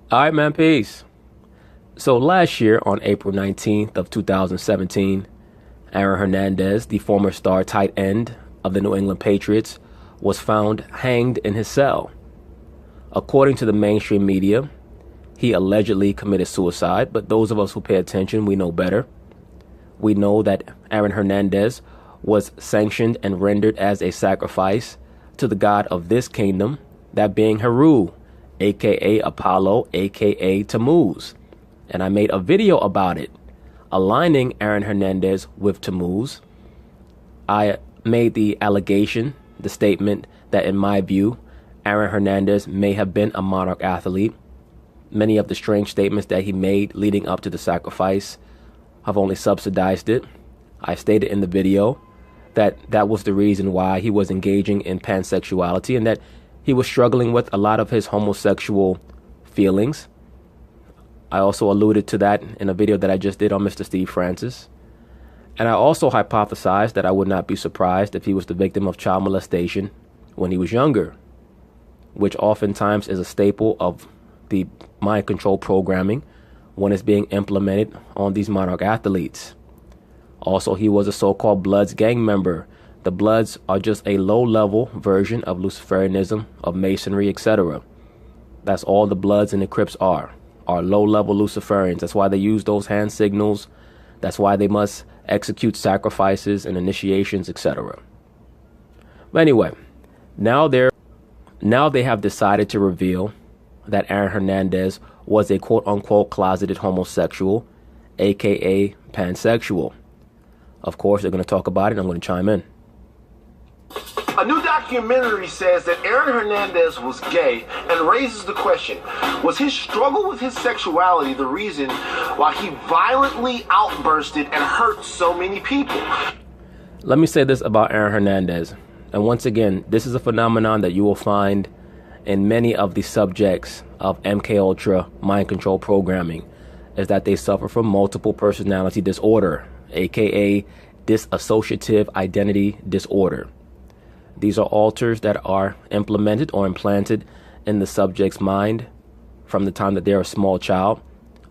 All right, man, peace. So last year on April 19th of 2017, Aaron Hernandez, the former star tight end of the New England Patriots, was found hanged in his cell. According to the mainstream media, he allegedly committed suicide, but those of us who pay attention, we know better. We know that Aaron Hernandez was sanctioned and rendered as a sacrifice to the god of this kingdom, that being Heru, aka Apollo, aka Tammuz. And I made a video about it, aligning Aaron Hernandez with Tammuz. I made the allegation, the statement, that in my view, Aaron Hernandez may have been a monarch athlete. Many of the strange statements that he made leading up to the sacrifice have only subsidized it. I stated in the video that that was the reason why he was engaging in pansexuality and that he was struggling with a lot of his homosexual feelings. I also alluded to that in a video that I just did on Mr. Steve Francis. And I also hypothesized that I would not be surprised if he was the victim of child molestation when he was younger, which oftentimes is a staple of the mind control programming when it's being implemented on these monarch athletes. Also, he was a so-called Bloods gang member. The Bloods are just a low-level version of Luciferianism, of Masonry, etc. That's all the Bloods and the Crips are low-level Luciferians. That's why they use those hand signals. That's why they must execute sacrifices and initiations, etc. But anyway, now they have decided to reveal that Aaron Hernandez was a quote-unquote closeted homosexual, aka pansexual. Of course, they're going to talk about it, and I'm going to chime in. A new documentary says that Aaron Hernandez was gay and raises the question, was his struggle with his sexuality the reason why he violently outbursted and hurt so many people? Let me say this about Aaron Hernandez. And once again, this is a phenomenon that you will find in many of the subjects of MK Ultra mind control programming, is that they suffer from multiple personality disorder, aka dissociative identity disorder. These are alters that are implemented or implanted in the subject's mind from the time that they're a small child,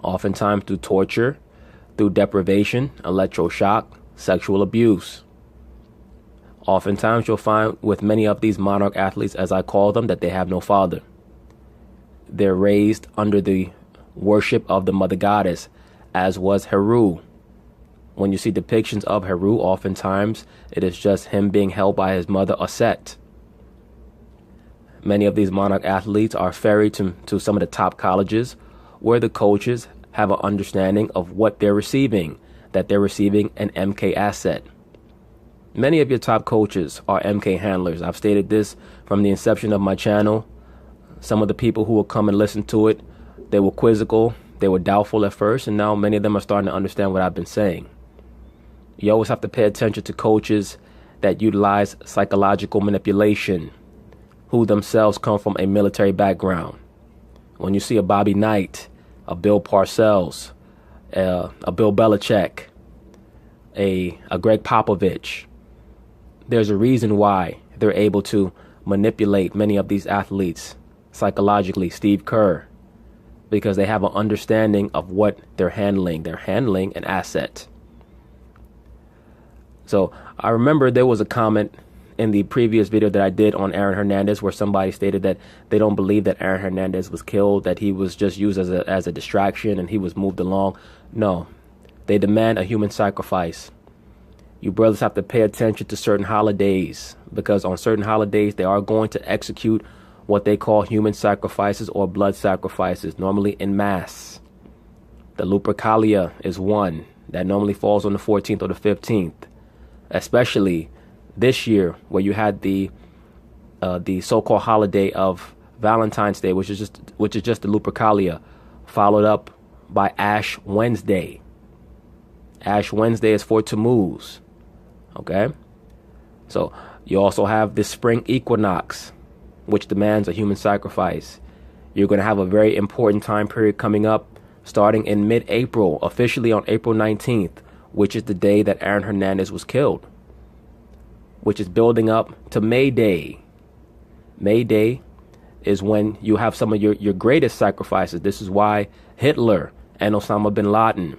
oftentimes through torture, through deprivation, electroshock, sexual abuse. Oftentimes you'll find with many of these monarch athletes, as I call them, that they have no father. They're raised under the worship of the mother goddess, as was Heru. When you see depictions of Heru, oftentimes it is just him being held by his mother, Aset. Many of these monarch athletes are ferried to some of the top colleges where the coaches have an understanding of what they're receiving, that they're receiving an MK asset. Many of your top coaches are MK handlers. I've stated this from the inception of my channel. Some of the people who will come and listen to it, they were quizzical, they were doubtful at first, and now many of them are starting to understand what I've been saying. You always have to pay attention to coaches that utilize psychological manipulation, who themselves come from a military background. When you see a Bobby Knight, a Bill Parcells, a Bill Belichick, a Greg Popovich, there's a reason why they're able to manipulate many of these athletes psychologically. Steve Kerr, because they have an understanding of what they're handling. They're handling an asset. So I remember there was a comment in the previous video that I did on Aaron Hernandez where somebody stated that they don't believe that Aaron Hernandez was killed, that he was just used as a distraction and he was moved along. No, they demand a human sacrifice. You brothers have to pay attention to certain holidays, because on certain holidays they are going to execute what they call human sacrifices or blood sacrifices, normally in mass. The Lupercalia is one that normally falls on the 14th or the 15th. Especially this year, where you had the so-called holiday of Valentine's Day, which is just the Lupercalia, followed up by Ash Wednesday. Ash Wednesday is for Tammuz. Okay, so you also have the spring equinox, which demands a human sacrifice. You're going to have a very important time period coming up, starting in mid-April, officially on April 19th. Which is the day that Aaron Hernandez was killed, which is building up to May Day. May Day is when you have some of your greatest sacrifices. This is why Hitler and Osama bin Laden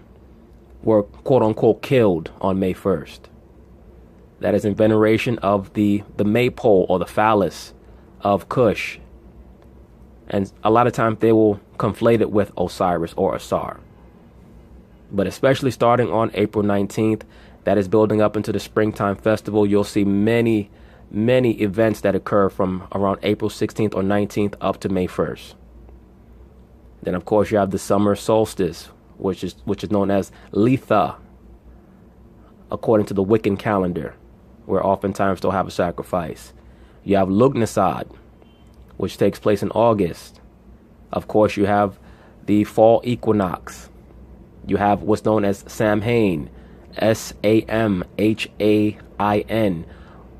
were quote unquote killed on May 1st. That is in veneration of the maypole or the phallus of Cush. And a lot of times they will conflate it with Osiris or Asar. But especially starting on April 19th, that is building up into the springtime festival, you'll see many events that occur from around April 16th or 19th up to May 1st. Then, of course, you have the summer solstice, which is known as Letha, according to the Wiccan calendar, where oftentimes they'll have a sacrifice. You have Lughnasadh, which takes place in August. Of course, you have the fall equinox. You have what's known as Samhain, Samhain,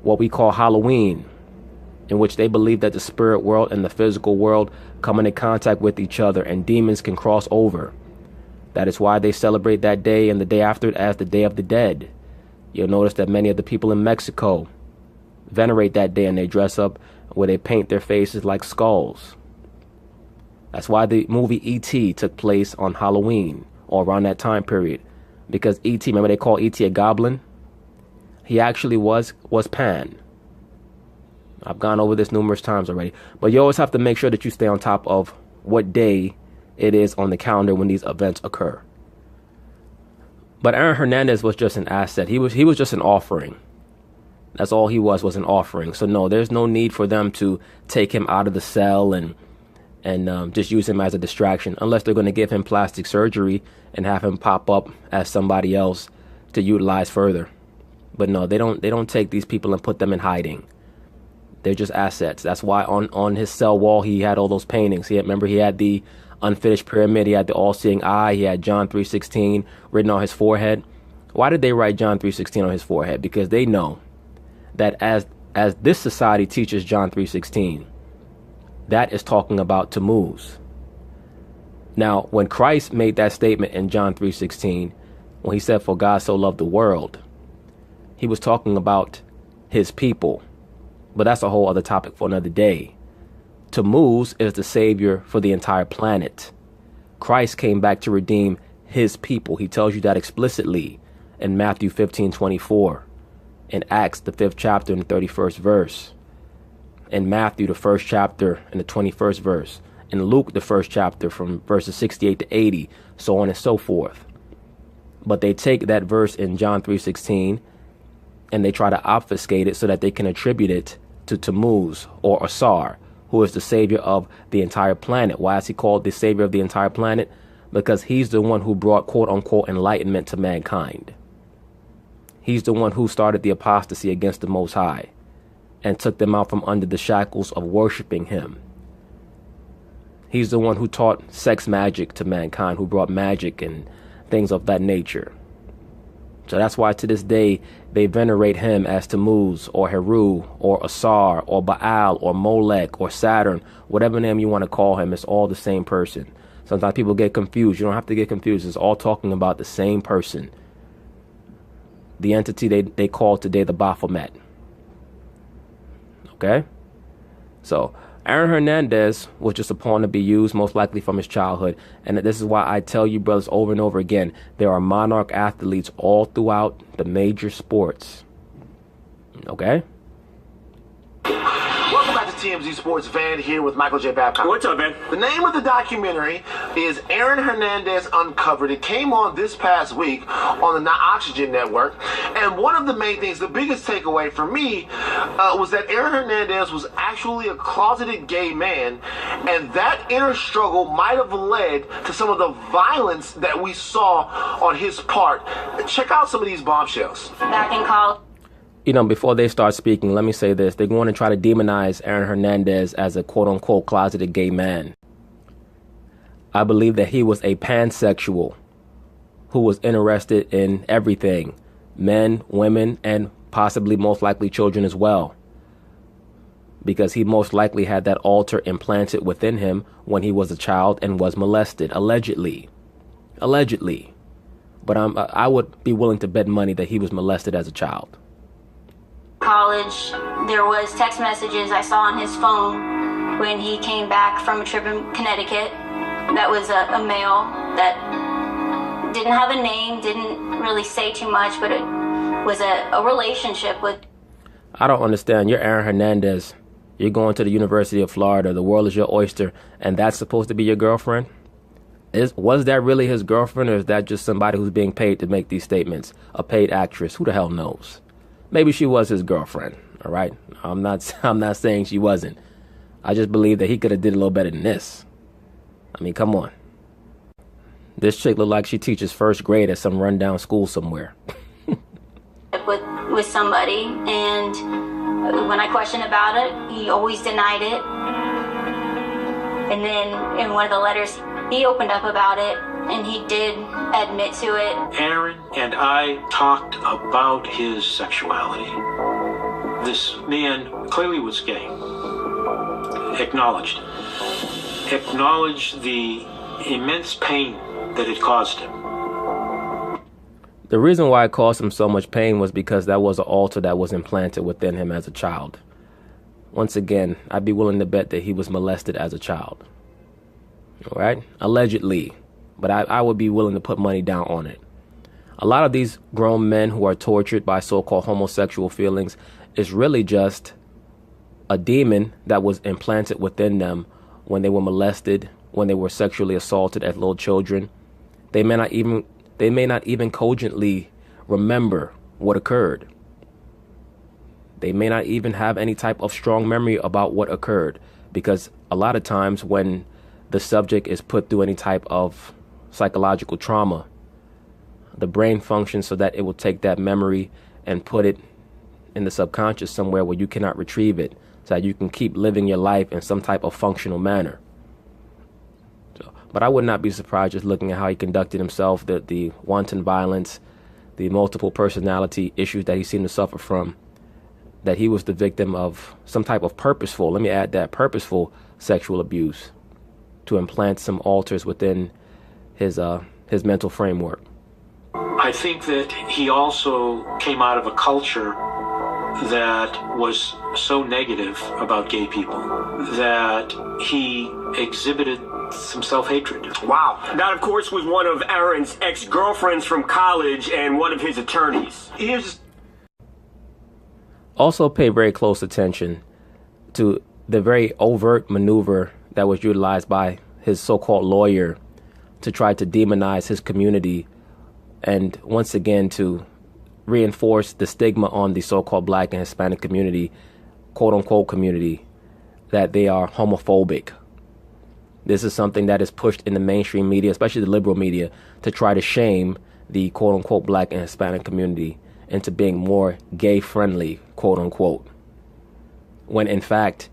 what we call Halloween, in which they believe that the spirit world and the physical world come into contact with each other and demons can cross over. That is why they celebrate that day and the day after it as the Day of the Dead. You'll notice that many of the people in Mexico venerate that day and they dress up where they paint their faces like skulls. That's why the movie E.T. took place on Halloween or around that time period. Because E.T., remember they call E.T. a goblin? He actually was Pan. I've gone over this numerous times already. But you always have to make sure that you stay on top of what day it is on the calendar when these events occur. But Aaron Hernandez was just an asset. He was just an offering. That's all he was an offering. So no, there's no need for them to take him out of the cell and just use him as a distraction, unless they're going to give him plastic surgery and have him pop up as somebody else to utilize further. But no, they don't take these people and put them in hiding. They're just assets. That's why on his cell wall he had all those paintings. He had the unfinished pyramid. He had the all-seeing eye. He had John 3:16 written on his forehead. Why did they write John 3:16 on his forehead? Because they know that as this society teaches John 3:16, that is talking about Tammuz. Now, when Christ made that statement in John 3:16, when he said, "For God so loved the world," he was talking about his people. But that's a whole other topic for another day. Tammuz is the savior for the entire planet. Christ came back to redeem his people. He tells you that explicitly in Matthew 15:24, in Acts, the 5th chapter and the 31st verse, in Matthew, the 1st chapter and the 21st verse, in Luke, the 1st chapter from verses 68 to 80, so on and so forth. But they take that verse in John 3:16 and they try to obfuscate it so that they can attribute it to Tammuz or Asar, who is the savior of the entire planet. Why is he called the savior of the entire planet? Because he's the one who brought quote unquote enlightenment to mankind. He's the one who started the apostasy against the Most High and took them out from under the shackles of worshiping him. He's the one who taught sex magic to mankind, who brought magic and things of that nature. So that's why to this day they venerate him as Tammuz or Heru or Asar or Baal or Molech or Saturn, whatever name you want to call him. It's all the same person. Sometimes people get confused. You don't have to get confused. It's all talking about the same person. The entity they call today the Baphomet. Okay? So Aaron Hernandez was just a pawn to be used, most likely from his childhood. And this is why I tell you, brothers, over and over again, there are monarch athletes all throughout the major sports. Okay? Welcome back to TMZ Sports. Van here with Michael J. Babcock. What's up, man? The name of the documentary is Aaron Hernandez Uncovered. It came on this past week on the Not Oxygen Network. And one of the main things, the biggest takeaway for me, was that Aaron Hernandez was actually a closeted gay man. And that inner struggle might have led to some of the violence that we saw on his part. Check out some of these bombshells. Back in college. You know, before they start speaking, let me say this. They're going to try to demonize Aaron Hernandez as a quote-unquote closeted gay man. I believe that he was a pansexual who was interested in everything. Men, women, and possibly most likely children as well. Because he most likely had that altar implanted within him when he was a child and was molested, allegedly. Allegedly. But I would be willing to bet money that he was molested as a child. College, there was text messages I saw on his phone when he came back from a trip in Connecticut. That was a male that didn't have a name, didn't really say too much, but it was a relationship with... I don't understand. You're Aaron Hernandez. You're going to the University of Florida. The world is your oyster, and that's supposed to be your girlfriend? Was that really his girlfriend, or is that just somebody who's being paid to make these statements? A paid actress? Who the hell knows? Maybe she was his girlfriend, all right? I'm not saying she wasn't. I just believe that he could have did a little better than this. I mean, come on. This chick looked like she teaches first grade at some rundown school somewhere. with somebody, and when I questioned about it, he always denied it. And then in one of the letters, he opened up about it, and he did admit to it. Aaron and I talked about his sexuality. This man clearly was gay. Acknowledged the immense pain that it caused him. The reason why it caused him so much pain was because that was an altar that was implanted within him as a child. Once again, I'd be willing to bet that he was molested as a child. All right? Allegedly. But I would be willing to put money down on it. A lot of these grown men who are tortured by so-called homosexual feelings is really just a demon that was implanted within them when they were molested, when they were sexually assaulted as little children. They may not even cogently remember what occurred. They may not even have any type of strong memory about what occurred, because a lot of times when the subject is put through any type of psychological trauma, the brain functions so that it will take that memory and put it in the subconscious somewhere where you cannot retrieve it, so that you can keep living your life in some type of functional manner. But I would not be surprised just looking at how he conducted himself, the wanton violence, the multiple personality issues that he seemed to suffer from, that he was the victim of some type of purposeful, let me add that, purposeful sexual abuse to implant some alters within his mental framework. I think that he also came out of a culture that was so negative about gay people that he exhibited some self-hatred. Wow. That, of course, was one of Aaron's ex-girlfriends from college and one of his attorneys. Also pay very close attention to the very overt maneuver that was utilized by his so-called lawyer to try to demonize his community, and once again to reinforce the stigma on the so-called Black and Hispanic community, quote-unquote community, that they are homophobic. This is something that is pushed in the mainstream media, especially the liberal media, to try to shame the quote-unquote Black and Hispanic community into being more gay-friendly, quote-unquote. When in fact,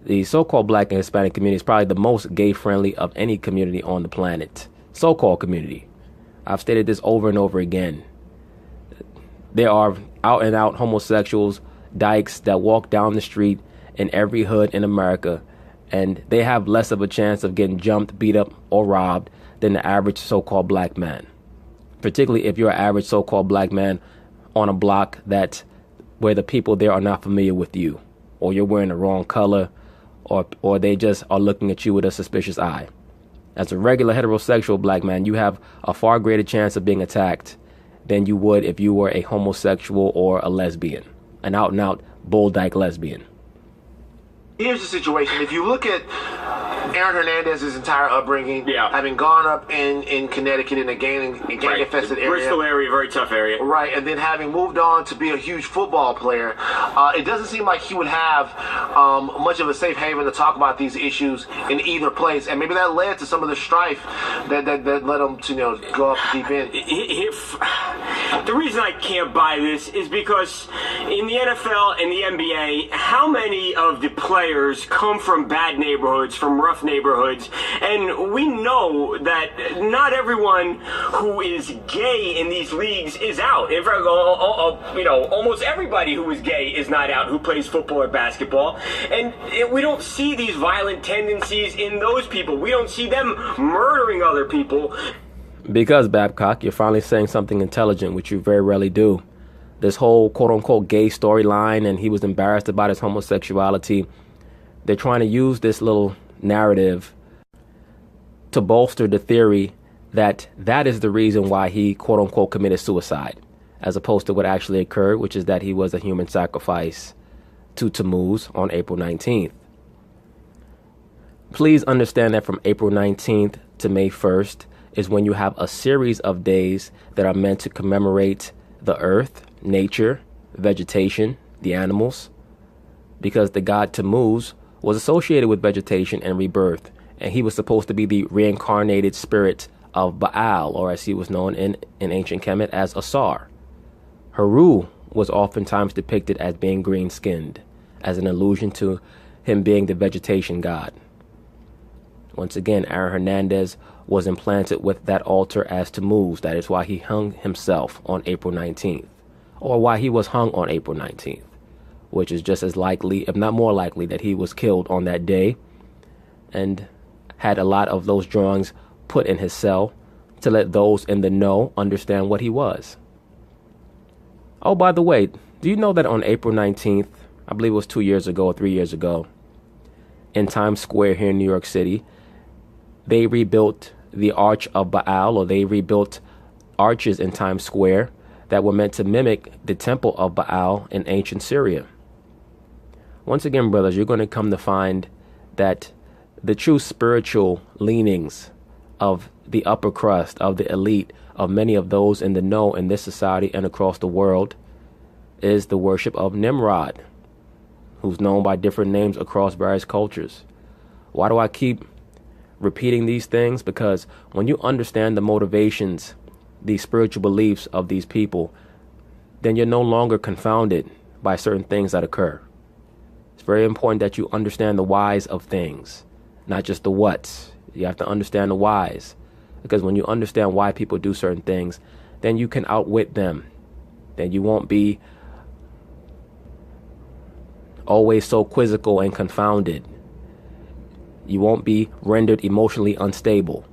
the so-called Black and Hispanic community is probably the most gay-friendly of any community on the planet. So-called community. I've stated this over and over again. There are out-and-out homosexuals, dykes that walk down the street in every hood in America, and they have less of a chance of getting jumped, beat up, or robbed than the average so-called black man. Particularly if you're an average so-called black man on a block where the people there are not familiar with you, or you're wearing the wrong color, or they just are looking at you with a suspicious eye. As a regular heterosexual black man, you have a far greater chance of being attacked than you would if you were a homosexual or a lesbian, an out-and-out bull dyke lesbian. Here's the situation. If you look at Aaron Hernandez's entire upbringing, Yeah. having gone up in Connecticut in a gang-infested area. Bristol area, very tough area. Right, and then having moved on to be a huge football player, it doesn't seem like he would have much of a safe haven to talk about these issues in either place, and maybe that led to some of the strife that led him to go up deep in. The reason I can't buy this is because in the NFL and the NBA, how many of the players come from bad neighborhoods, from rough neighborhoods, and we know that not everyone who is gay in these leagues is out. In fact, almost everybody who is gay is not out, who plays football or basketball, and we don't see these violent tendencies in those people. We don't see them murdering other people. Because, Babcock, you're finally saying something intelligent, which you very rarely do. This whole quote-unquote gay storyline, and he was embarrassed about his homosexuality, they're trying to use this little narrative to bolster the theory that that is the reason why he, quote unquote, committed suicide, as opposed to what actually occurred, which is that he was a human sacrifice to Tammuz on April 19th. Please understand that from April 19th to May 1st is when you have a series of days that are meant to commemorate the earth, nature, vegetation, the animals, because the god Tammuz was associated with vegetation and rebirth, and he was supposed to be the reincarnated spirit of Baal, or as he was known in ancient Kemet as Asar. Heru was oftentimes depicted as being green-skinned, as an allusion to him being the vegetation god. Once again, Aaron Hernandez was implanted with that altar as Tammuz. That is why he hung himself on April 19th, or why he was hung on April 19th, which is just as likely, if not more likely, that he was killed on that day and had a lot of those drawings put in his cell to let those in the know understand what he was. Oh, by the way, do you know that on April 19th, I believe it was 2 years ago or 3 years ago, in Times Square here in New York City, they rebuilt the Arch of Baal, or they rebuilt arches in Times Square that were meant to mimic the temple of Baal in ancient Syria. Once again, brothers, you're going to come to find that the true spiritual leanings of the upper crust, of the elite, of many of those in the know in this society and across the world, is the worship of Nimrod, who's known by different names across various cultures. Why do I keep repeating these things? Because when you understand the motivations, the spiritual beliefs of these people, then you're no longer confounded by certain things that occur. It's very important that you understand the whys of things, not just the whats. You have to understand the whys, because when you understand why people do certain things, then you can outwit them. Then you won't be always so quizzical and confounded. You won't be rendered emotionally unstable.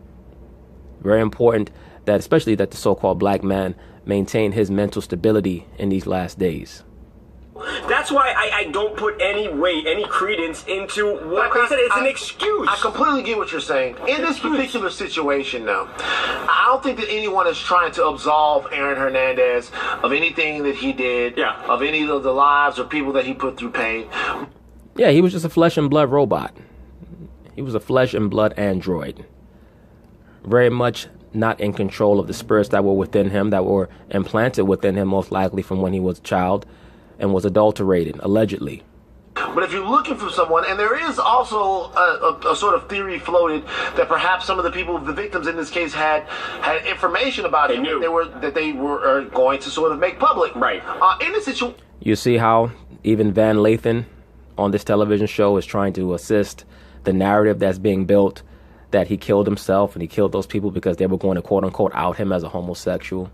Very important that, especially that the so-called black man maintain his mental stability in these last days. That's why I don't put any weight, any credence into what they said. It's an excuse. I completely get what you're saying. In this particular situation, though, I don't think that anyone is trying to absolve Aaron Hernandez of anything that he did, of any of the lives or people that he put through pain. Yeah, he was just a flesh and blood robot. He was a flesh and blood android. Very much not in control of the spirits that were within him, that were implanted within him, most likely from when he was a child, and was adulterated, allegedly. But if you're looking for someone, and there is also a sort of theory floated that perhaps some of the people, the victims in this case, had information about him that they were going to sort of make public. Right. In this situation, you see how even Van Lathan on this television show is trying to assist the narrative that's being built that he killed himself and he killed those people because they were going to quote unquote out him as a homosexual.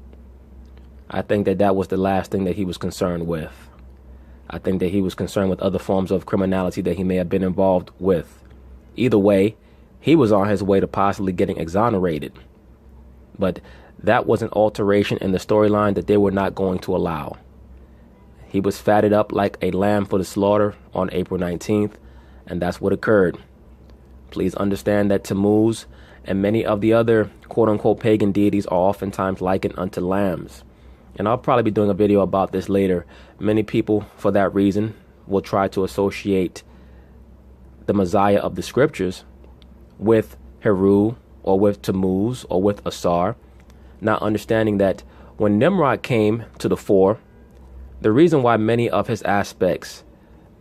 I think that was the last thing that he was concerned with. I think that he was concerned with other forms of criminality that he may have been involved with. Either way, he was on his way to possibly getting exonerated. But that was an alteration in the storyline that they were not going to allow. He was fatted up like a lamb for the slaughter on April 19th, and that's what occurred. Please understand that Tammuz and many of the other quote-unquote pagan deities are oftentimes likened unto lambs. And I'll probably be doing a video about this later. Many people, for that reason, will try to associate the Messiah of the scriptures with Heru or with Tammuz or with Asar, not understanding that when Nimrod came to the fore, the reason why many of his aspects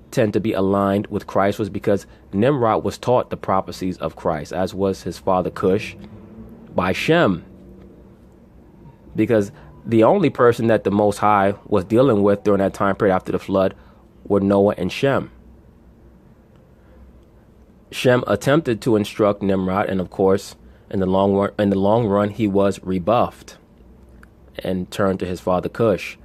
tend to be aligned with Christ was because Nimrod was taught the prophecies of Christ, as was his father Cush, by Shem. Because the only person that the Most High was dealing with during that time period after the flood were Noah and Shem. Shem attempted to instruct Nimrod, and of course, in the long run, he was rebuffed and turned to his father Cush,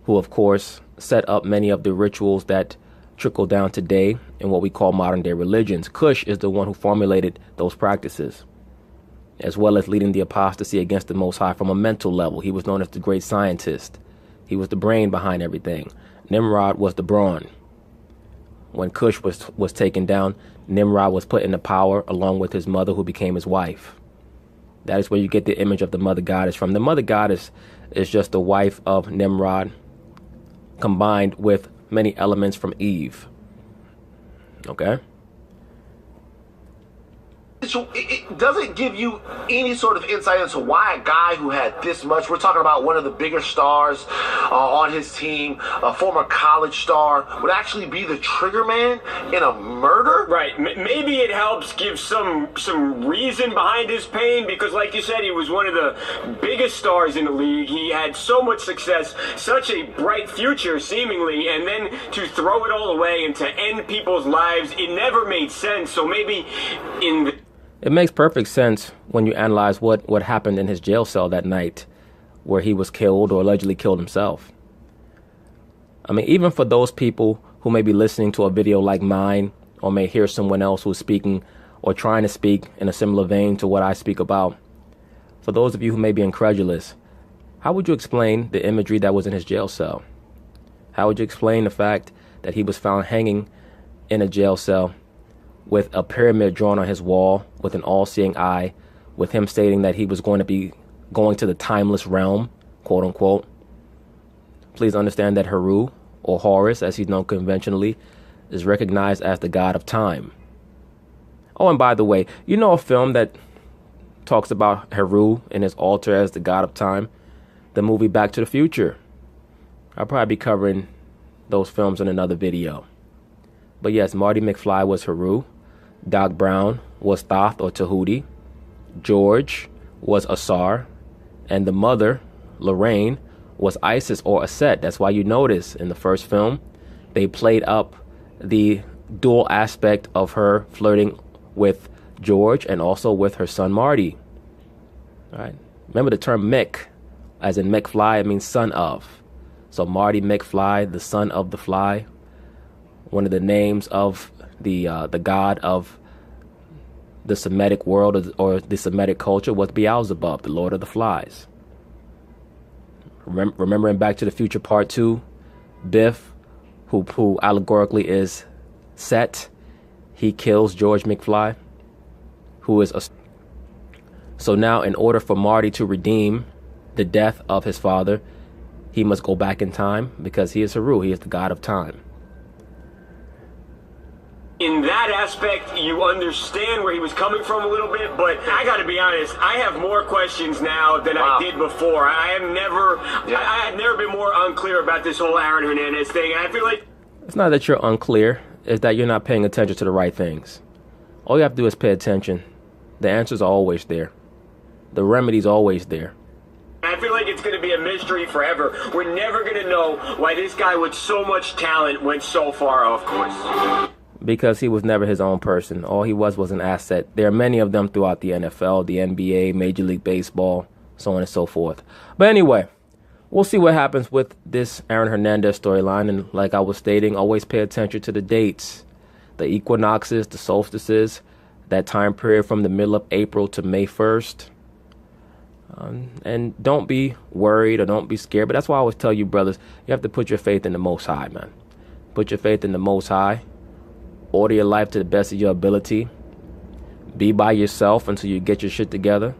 who of course set up many of the rituals that trickle down today in what we call modern day religions. Cush is the one who formulated those practices, as well as leading the apostasy against the Most High from a mental level. He was known as the great scientist. He was the brain behind everything. Nimrod was the brawn. when Cush was taken down, Nimrod was put into power along with his mother, who became his wife. That is where you get the image of the mother goddess from. The mother goddess is just the wife of Nimrod combined with many elements from Eve. Okay? It doesn't give you any sort of insight into why a guy who had this much, we're talking about one of the bigger stars on his team, a former college star, would actually be the trigger man in a murder? Right. Maybe it helps give some reason behind his pain, because like you said, he was one of the biggest stars in the league. He had so much success, such a bright future seemingly, and then to throw it all away and to end people's lives, it never made sense. So maybe it makes perfect sense when you analyze what happened in his jail cell that night where he was killed or allegedly killed himself. I mean, even for those people who may be listening to a video like mine or may hear someone else who's speaking or trying to speak in a similar vein to what I speak about, for those of you who may be incredulous, how would you explain the imagery that was in his jail cell? How would you explain the fact that he was found hanging in a jail cell with a pyramid drawn on his wall, with an all-seeing eye, with him stating that he was going to be going to the timeless realm, quote unquote? Please understand that Heru, or Horus as he's known conventionally, is recognized as the god of time. Oh, and by the way, you know a film that talks about Heru and his altar as the god of time? The movie Back to the Future. I'll probably be covering those films in another video. But yes, Marty McFly was Heru. Doc Brown was Thoth or Tahuti. George was Asar. And the mother, Lorraine, was Isis or Aset. That's why you notice in the first film, they played up the dual aspect of her flirting with George and also with her son Marty. All right. Remember the term Mick, as in McFly, it means son of. So Marty McFly, the son of the fly. One of the names of the god of the Semitic world or the Semitic culture was Beelzebub, the Lord of the Flies. Remember in Back to the Future Part 2, Biff, who allegorically is Set, he kills George McFly, who is a... So now in order for Marty to redeem the death of his father, he must go back in time because he is Heru, he is the god of time. In that aspect, you understand where he was coming from a little bit, but I got to be honest, I have more questions now than I did before. I have never been more unclear about this whole Aaron Hernandez thing, and I feel like... It's not that you're unclear, it's that you're not paying attention to the right things. All you have to do is pay attention. The answers are always there. The remedy's always there. I feel like it's going to be a mystery forever. We're never going to know why this guy with so much talent went so far off course. Because he was never his own person. All he was an asset. There are many of them throughout the NFL, the NBA, Major League Baseball, so on and so forth. But anyway, we'll see what happens with this Aaron Hernandez storyline. And like I was stating, always pay attention to the dates, the equinoxes, the solstices, that time period from the middle of April to May 1st. And don't be worried or don't be scared. But that's why I always tell you, brothers, you have to put your faith in the Most High, man. Put your faith in the Most High. Order your life to the best of your ability. Be by yourself until you get your shit together.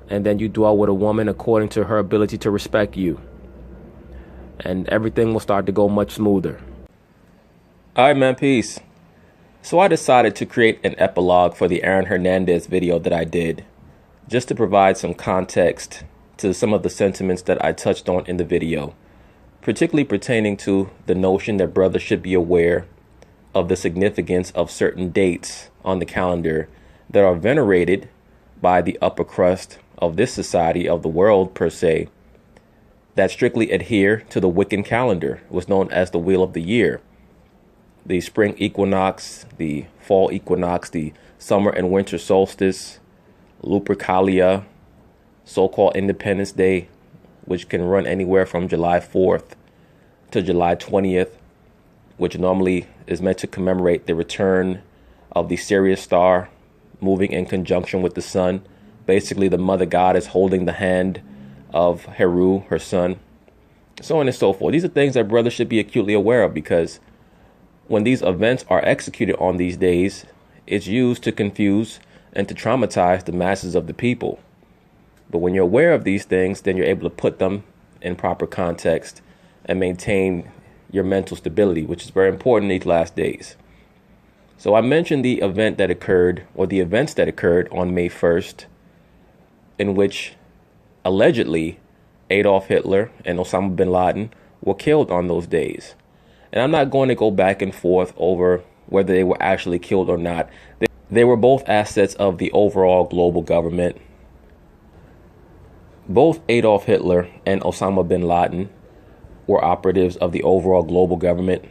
And then you dwell with a woman according to her ability to respect you. And everything will start to go much smoother. All right, man, peace. So I decided to create an epilogue for the Aaron Hernandez video that I did, just to provide some context to some of the sentiments that I touched on in the video, particularly pertaining to the notion that brothers should be aware of the significance of certain dates on the calendar that are venerated by the upper crust of this society, of the world per se, that strictly adhere to the Wiccan calendar, what's known as the Wheel of the Year. The spring equinox, the fall equinox, the summer and winter solstice, Lupercalia, so-called Independence Day, which can run anywhere from July 4th to July 20th, which normally is meant to commemorate the return of the Sirius star moving in conjunction with the sun. Basically, the mother god is holding the hand of Heru, her son, so on and so forth. These are things that brothers should be acutely aware of, because when these events are executed on these days, it's used to confuse and to traumatize the masses of the people. But when you're aware of these things, then you're able to put them in proper context and maintain your mental stability, which is very important in these last days. So I mentioned the event that occurred, or the events that occurred on May 1st, in which allegedly Adolf Hitler and Osama bin Laden were killed on those days. And I'm not going to go back and forth over whether they were actually killed or not. They were both assets of the overall global government. Both Adolf Hitler and Osama bin Laden were operatives of the overall global government.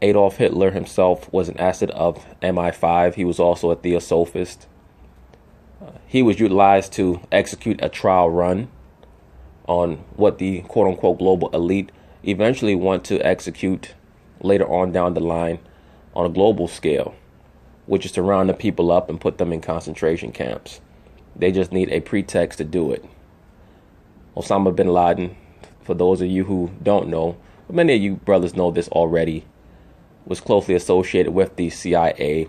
Adolf Hitler himself was an asset of MI5. He was also a theosophist. He was utilized to execute a trial run on what the quote-unquote global elite eventually want to execute later on down the line on a global scale, which is to round the people up and put them in concentration camps. They just need a pretext to do it. Osama bin Laden, for those of you who don't know, but many of you brothers know this already, was closely associated with the CIA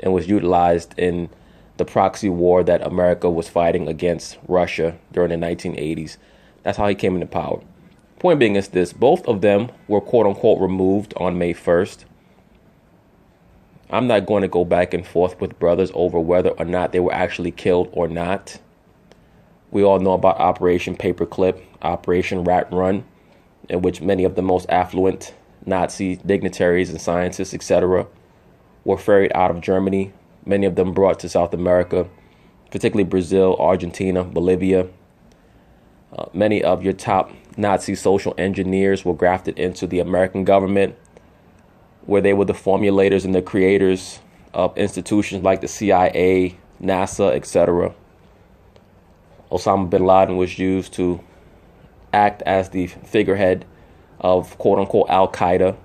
and was utilized in the proxy war that America was fighting against Russia during the 1980s. That's how he came into power. Point being is this: both of them were quote-unquote removed on May 1st. I'm not going to go back and forth with brothers over whether or not they were actually killed or not. We all know about Operation Paperclip, Operation Rat Run, in which many of the most affluent Nazi dignitaries and scientists, etc., were ferried out of Germany, many of them brought to South America, particularly Brazil, Argentina, Bolivia. Many of your top Nazi social engineers were grafted into the American government, where they were the formulators and the creators of institutions like the CIA, NASA, etc. Osama bin Laden was used to act as the figurehead of quote-unquote Al-Qaeda,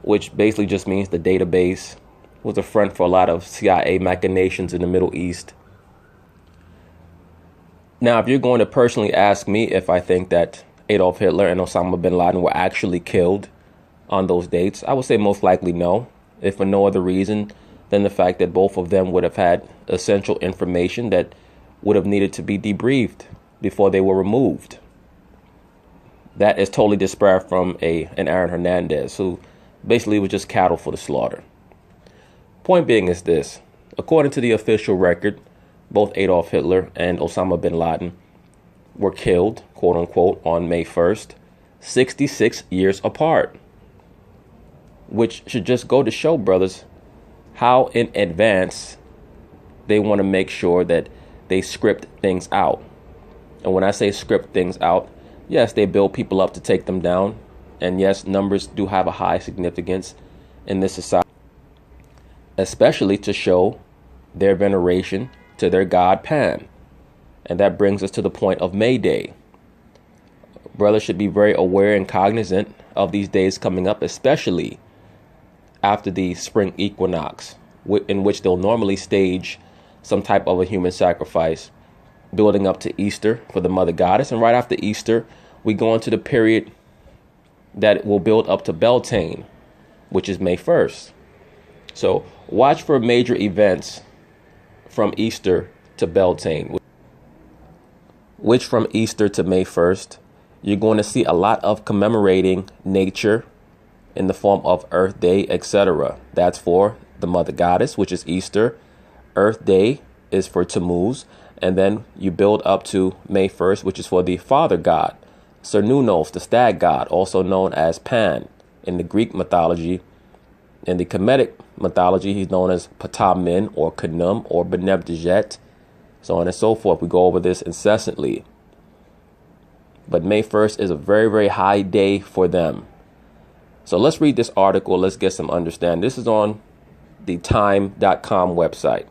which basically just means the database, was a front for a lot of CIA machinations in the Middle East. Now, if you're going to personally ask me if I think that Adolf Hitler and Osama bin Laden were actually killed on those dates, I would say most likely no, if for no other reason than the fact that both of them would have had essential information that would have needed to be debriefed before they were removed. That is totally disparate from an Aaron Hernandez, who basically was just cattle for the slaughter. Point being is this: according to the official record, both Adolf Hitler and Osama bin Laden were killed, quote unquote, on May 1st, 66 years apart. Which should just go to show, brothers, how in advance they want to make sure that they script things out. And when I say script things out, yes, they build people up to take them down. And yes, numbers do have a high significance in this society, especially to show their veneration to their god Pan. And that brings us to the point of May Day. Brothers should be very aware and cognizant of these days coming up, especially after the spring equinox, in which they'll normally stage some type of a human sacrifice, building up to Easter for the mother goddess. And right after Easter, we go into the period that will build up to Beltane, which is May 1st. So watch for major events from Easter to Beltane, which from Easter to May 1st, you're going to see a lot of commemorating nature in the form of Earth Day, etc. That's for the mother goddess, which is Easter. Earth Day is for Tammuz. And then you build up to May 1st, which is for the father god, Cernunnos, the stag god, also known as Pan in the Greek mythology. In the Kemetic mythology, he's known as Ptah-min or Khnum or Benebdejet, so on and so forth. We go over this incessantly. But May 1st is a very, very high day for them. So let's read this article. Let's get some understanding. This is on the time.com website.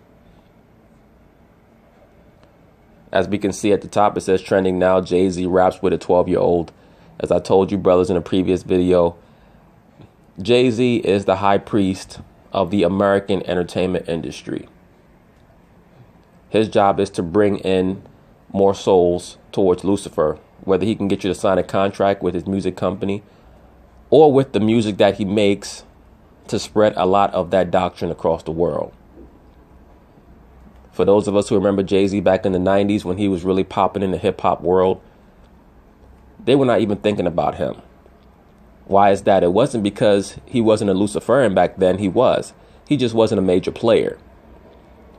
As we can see at the top, it says trending now, Jay-Z raps with a 12-year-old. As I told you brothers in a previous video, Jay-Z is the high priest of the American entertainment industry. His job is to bring in more souls towards Lucifer. Whether he can get you to sign a contract with his music company or with the music that he makes to spread a lot of that doctrine across the world. For those of us who remember Jay-Z back in the 90s when he was really popping in the hip hop world, they were not even thinking about him. Why is that? It wasn't because he wasn't a Luciferian back then. He was. He just wasn't a major player.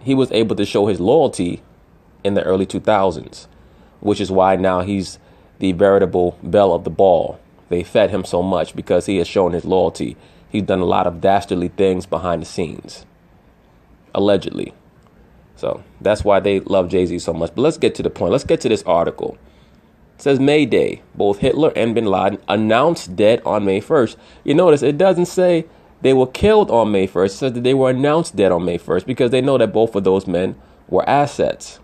He was able to show his loyalty in the early 2000s, which is why now he's the veritable belle of the ball. They fed him so much because he has shown his loyalty. He's done a lot of dastardly things behind the scenes, allegedly. So that's why they love Jay-Z so much. But let's get to the point. Let's get to this article. It says May Day, both Hitler and bin Laden announced dead on May 1st. You notice it doesn't say they were killed on May 1st. It says that they were announced dead on May 1st because they know that both of those men were assets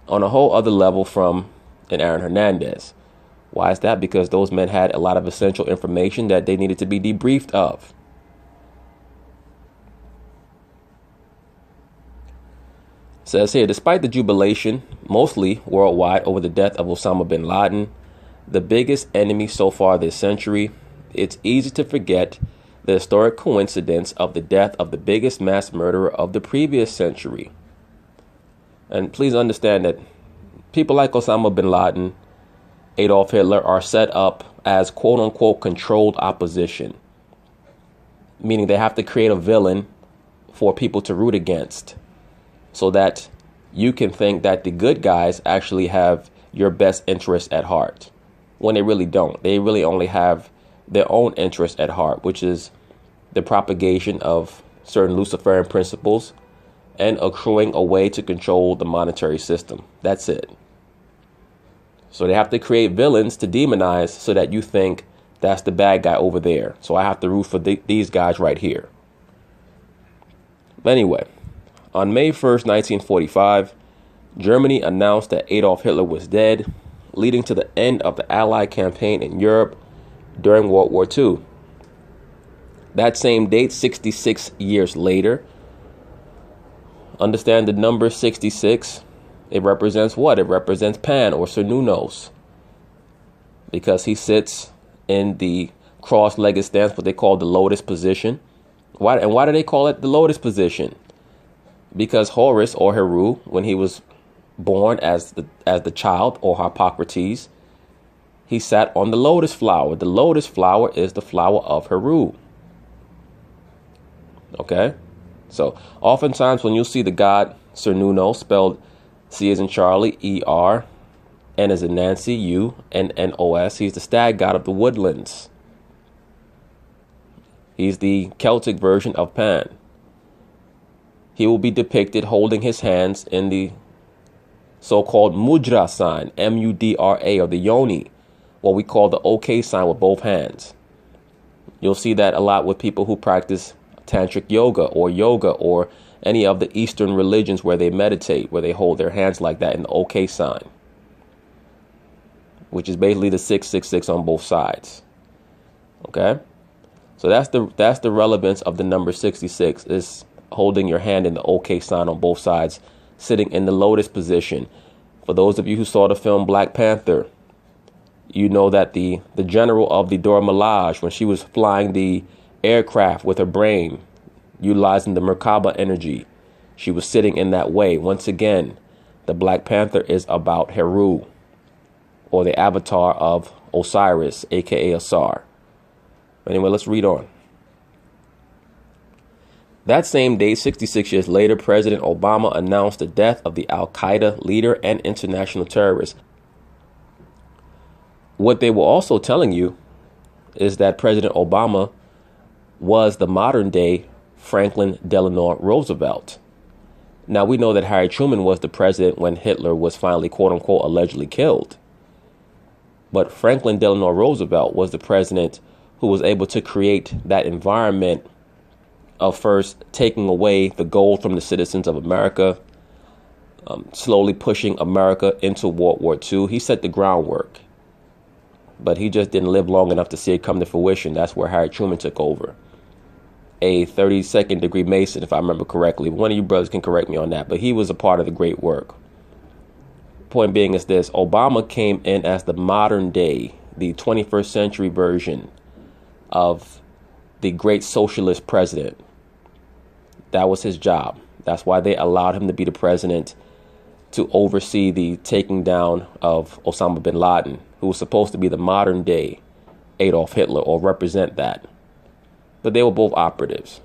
on a whole other level from an Aaron Hernandez. Why is that? Because those men had a lot of essential information that they needed to be debriefed of. It says here, despite the jubilation, mostly worldwide, over the death of Osama bin Laden, the biggest enemy so far this century, it's easy to forget the historic coincidence of the death of the biggest mass murderer of the previous century. And please understand that people like Osama bin Laden, Adolf Hitler, are set up as quote-unquote controlled opposition, meaning they have to create a villain for people to root against, so that you can think that the good guys actually have your best interest at heart, when they really don't. They really only have their own interest at heart, which is the propagation of certain Luciferian principles and accruing a way to control the monetary system. That's it. So they have to create villains to demonize so that you think that's the bad guy over there. So I have to root for these guys right here. But anyway, on May 1st, 1945, Germany announced that Adolf Hitler was dead, leading to the end of the Allied campaign in Europe during World War II. That same date, 66 years later, understand the number 66, it represents what? It represents Pan or Cernunnos, because he sits in the cross-legged stance, what they call the lotus position. Why do they call it the lotus position? Because Horus or Heru, when he was born as the child, or Harpocrates, he sat on the lotus flower. The lotus flower is the flower of Heru. Okay? So oftentimes when you see the god Cernunnos, spelled C as in Charlie, E-R, N as in Nancy, U-N-N-O-S, he's the stag god of the woodlands. He's the Celtic version of Pan. He will be depicted holding his hands in the so-called mudra sign, M-U-D-R-A, or the yoni, what we call the OK sign with both hands. You'll see that a lot with people who practice tantric yoga or any of the Eastern religions where they meditate, where they hold their hands like that in the OK sign, which is basically the 666 on both sides. Okay? So that's the relevance of the number 66, is holding your hand in the OK sign on both sides, sitting in the lotus position. For those of you who saw the film Black Panther, you know that the general of the Dora Milaje, when she was flying the aircraft with her brain, utilizing the Merkaba energy, she was sitting in that way. Once again, the Black Panther is about Heru, or the avatar of Osiris, aka Asar. Anyway, let's read on. That same day, 66 years later, President Obama announced the death of the Al-Qaeda leader and international terrorist. What they were also telling you is that President Obama was the modern day Franklin Delano Roosevelt. Now, we know that Harry Truman was the president when Hitler was finally, quote unquote, allegedly killed. But Franklin Delano Roosevelt was the president who was able to create that environment of first taking away the gold from the citizens of America, slowly pushing America into World War II. He set the groundwork, but he just didn't live long enough to see it come to fruition. That's where Harry Truman took over. A 32nd degree Mason, if I remember correctly. One of you brothers can correct me on that, but he was a part of the great work. Point being is this: Obama came in as the modern day, the 21st century version of the great socialist president. That was his job. That's why they allowed him to be the president, to oversee the taking down of Osama bin Laden, who was supposed to be the modern day Adolf Hitler, or represent that. But they were both operatives.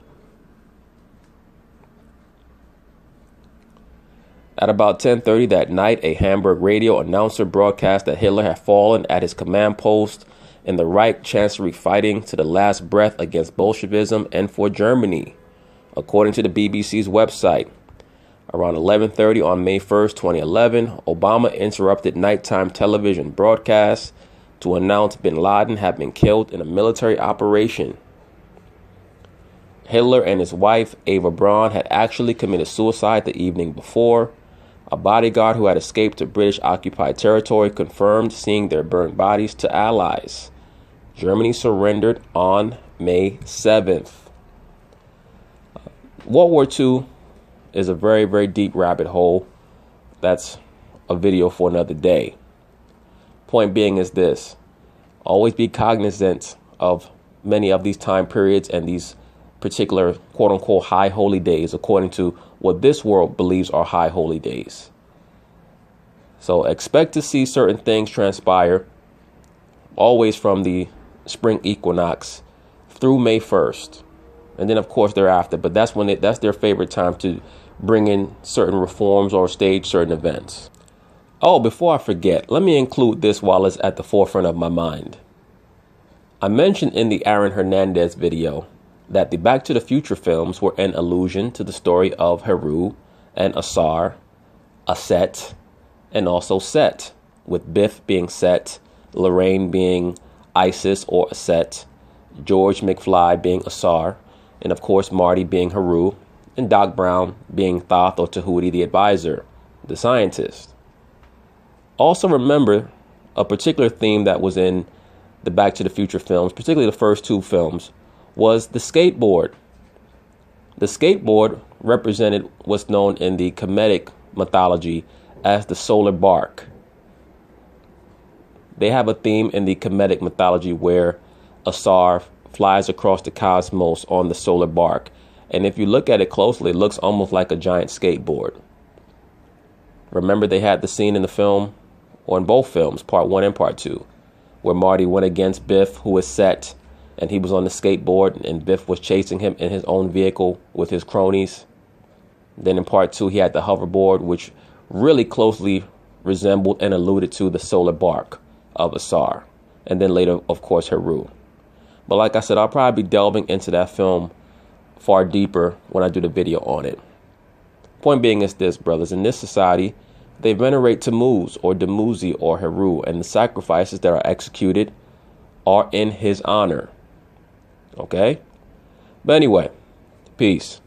At about 10:30 that night, a Hamburg radio announcer broadcast that Hitler had fallen at his command post in the Reich Chancellery, fighting to the last breath against Bolshevism and for Germany, according to the BBC's website. Around 11:30 on May 1st, 2011, Obama interrupted nighttime television broadcasts to announce bin Laden had been killed in a military operation. Hitler and his wife, Eva Braun, had actually committed suicide the evening before. A bodyguard who had escaped to British-occupied territory confirmed seeing their burned bodies to allies. Germany surrendered on May 7th. World War II is a very, very deep rabbit hole. That's a video for another day. Point being is this: always be cognizant of many of these time periods and these particular quote-unquote high holy days, according to what this world believes are high holy days. So expect to see certain things transpire always from the spring equinox through May 1st, and then of course thereafter. But that's when that's their favorite time to bring in certain reforms or stage certain events. Oh, before I forget, let me include this while it's at the forefront of my mind. I mentioned in the Aaron Hernandez video that the Back to the Future films were an allusion to the story of Heru and Asar, Aset, and also Set, with Biff being Set, Lorraine being Isis or Aset, George McFly being Asar, and of course Marty being Heru, and Doc Brown being Thoth or Tahuti the advisor, the scientist. Also remember a particular theme that was in the Back to the Future films, particularly the first two films, was the skateboard. The skateboard represented what's known in the Kemetic mythology as the solar bark. They have a theme in the Kemetic mythology where Asar flies across the cosmos on the solar bark. And if you look at it closely, it looks almost like a giant skateboard. Remember they had the scene in the film, or in both films, part 1 and part 2, where Marty went against Biff, who was Set, and he was on the skateboard, and Biff was chasing him in his own vehicle with his cronies. Then in part 2, he had the hoverboard, which really closely resembled and alluded to the solar bark of Asar. And then later, of course, Heru. But like I said, I'll probably be delving into that film far deeper when I do the video on it. Point being is this, brothers. In this society, they venerate Tammuz or Dumuzi or Heru, and the sacrifices that are executed are in his honor. Okay? But anyway, peace.